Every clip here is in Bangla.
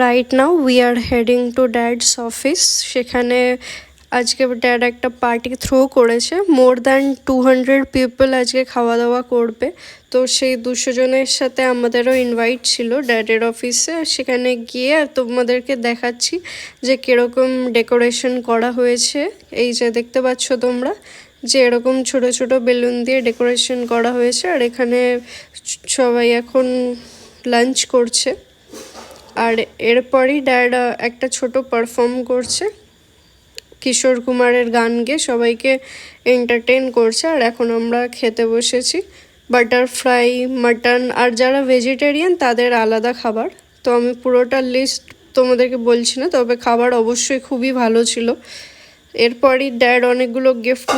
Right now we are heading to dad's office. সেখানে আজকে ড্যাড একটা পার্টি থ্রো করেছে, মোর দ্যান 200 পিপল আজকে খাওয়া দাওয়া করবে। তো সেই 200 জনের সাথে আমাদেরও ইনভাইট ছিল ড্যাডের অফিসে। সেখানে গিয়ে আর তোমাদেরকে দেখাচ্ছি যে কীরকম ডেকোরেশন করা হয়েছে। এই যে দেখতে পাচ্ছ তোমরা যে এরকম ছোট ছোট বেলুন দিয়ে ডেকোরেশন করা হয়েছে। আর এখানে সবাই এখন লাঞ্চ করছে। আর এরপরই ড্যাড একটা ছোট পারফর্ম করছে, কিশোর কুমারের গান গেয়ে সবাইকে এন্টারটেন করছে। আর এখন আমরা খেতে বসেছি। বাটারফ্লাই, মাটন, আর যারা ভেজিটেরিয়ান তাদের আলাদা খাবার। তো আমি পুরোটা লিস্ট তোমাদেরকে বলছি না, তবে খাবার অবশ্যই খুবই ভালো ছিল। এরপরই ড্যাড অনেকগুলো গিফট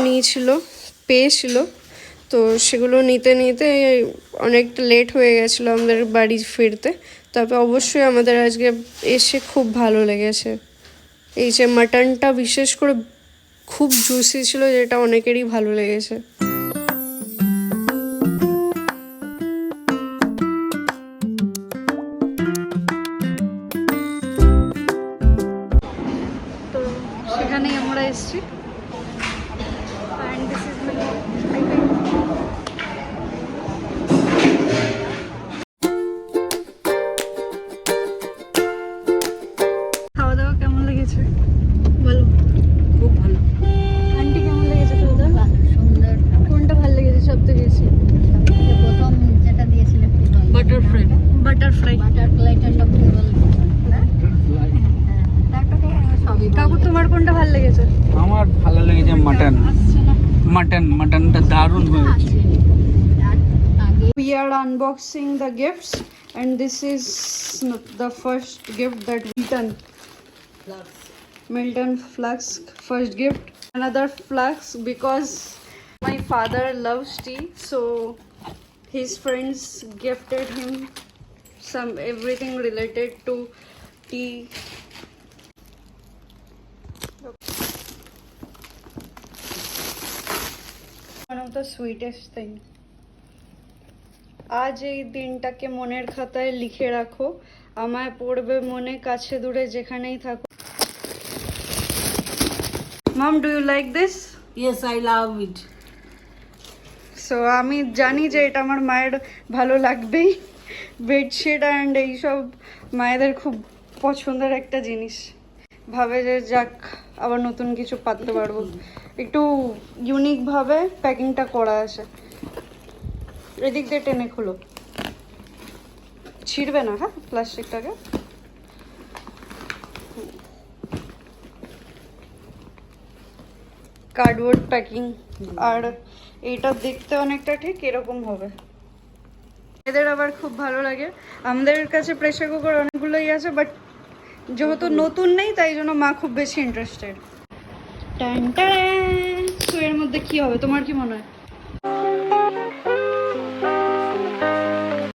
পেয়েছিল। তো সেগুলো নিতে নিতে অনেকটা লেট হয়ে গেছিলো আমাদের বাড়ি ফিরতে। তবে অবশ্যই আমাদের আজকে এসে খুব ভালো লেগেছে। এই যে মাটনটা বিশেষ করে খুব জুসি ছিল, যেটা অনেকেরই ভালো লেগেছে। তো সেখানেই আমরা এসেছি। খাওয়া দাওয়া কেমন লেগেছে বলো? খুব ভালো। আন্টি কেমন লেগেছে খাওয়া দাওয়া? সুন্দর। কোনটা ভালো লেগেছে সব থেকে বেশি? প্রথম যেটা দিয়েছিলেন বাটারফ্রাইটা সব থেকে ভালো। কাকু তোমার কোনটা ভালো লেগেছে? আমার ভালো লেগেছে মাটনটা দারুণ হয়েছে। We are unboxing the gifts and this is the first gift that Milton Flask first gift. Another flask because my father loves tea, so his friends gifted him everything related to tea. One of the sweetest thing. আজ এই দিনটাকে মনের খাতায় লিখে রাখো, আমায় পড়বে মনে কাছে দূরে যেখানেই থাকো। Mom, do you like this? Yes, I love it. So আমি জানি যে এটা আমার মায়ের ভালো লাগবেই। বেডশিট অ্যান্ড এইসব মায়েদের খুব পছন্দের একটা জিনিস। ভাবে যে যাক আবার নতুন কিছু পাততে পারবো। একটু ইউনিকভাবে প্যাকিংটা করা আছে। এদিক দিয়ে টেনে খুলো, ছিঁড়বে না হ্যাঁ প্লাস্টিকটাকে। কার্ডবোর্ড প্যাকিং, আর এইটা দেখতে অনেকটা ঠিক এরকম হবে। এদের আবার খুব ভালো লাগে। আমাদের কাছে প্রেসার কুকার অনেকগুলোই আছে, বাট যেহেতু নতুন নেই তাই জন্য মা খুব বেশি ইন্টারেস্টেড। তো এর মধ্যে কি হবে তোমার কি মনে হয়?